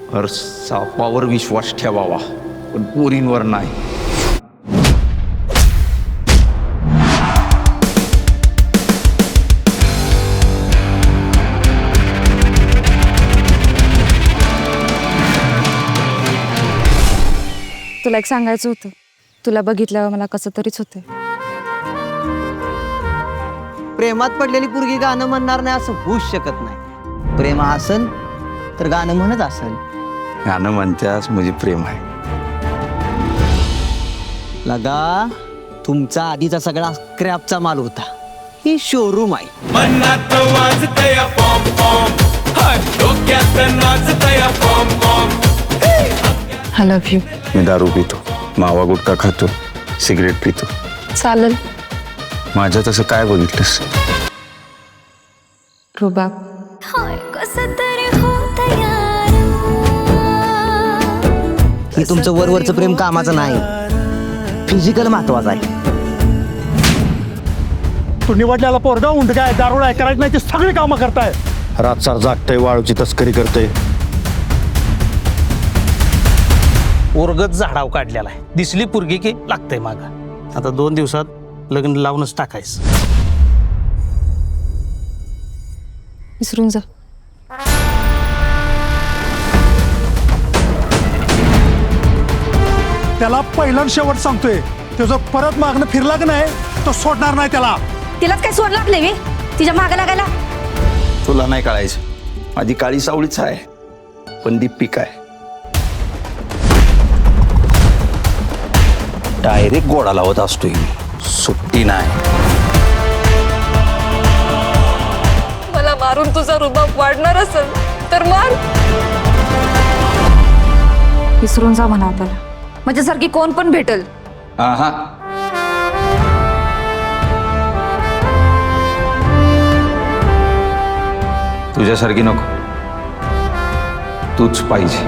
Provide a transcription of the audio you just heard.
सापावर विश्वास ठेवावा पण पोरींवर नाही. तुला एक सांगायचं होतं. तुला बघितल्यावर मला कसं तरीच होतंय. प्रेमात पडलेली पोरगी गाणं म्हणणार नाही असं होऊच शकत नाही. प्रेम असेल तर गाणं म्हणत असेल. गाणं म्हणत्यास म्हणजे प्रेम आहे. लगा तुमचा आधीचा सगळा स्क्रॅपचा माल होता. ही शोरूम आहे. मनात वाजतया पॉम पॉम, हाय डोक्यात नाचतया पॉम पॉम. I love you. मी दारू पितो, मावा गुटखा खातो, सिगरेट पितो. चालेल. माझ्या तसं काय बघितलंस? रुबाब. हे तुमचं वरवरचं प्रेम कामाचं नाही, फिजिकल महत्वाचं आहे. तू निवडल्याला पोरगा उंड काय दारुळ आहे करायचं नाही ते सगळे कामं करताय. रातसार जागतय, वाळूची तस्करी करते. ओरगत झाडाव काढलेला आहे. दिसली पुरगी की लागतंय माग. आता 2 दिवसात लग्न लावूनच टाकायचं. विसरून जा. त्याला पहिलं आणि शेवट सांगतोय, तो जर परत मागणं फिरला की नाही तो सोडणार नाही त्याला. तिलाच काय सोड लागले मी तिच्या मागे लागायला. तुला नाही कळायचं, माझी काळी सावळीच आहे पण दीपिका आहे. डायरेक्ट गोडा लावत असतोय मी, सुट्टी नाही. मला मारून तुझा रुबाब वाढणार असेल तर मार. विसरून जा म्हणा त्याला. माझ्यासारखी कोण पण भेटल. हा तुझ्यासारखी नको, तूच पाहिजे.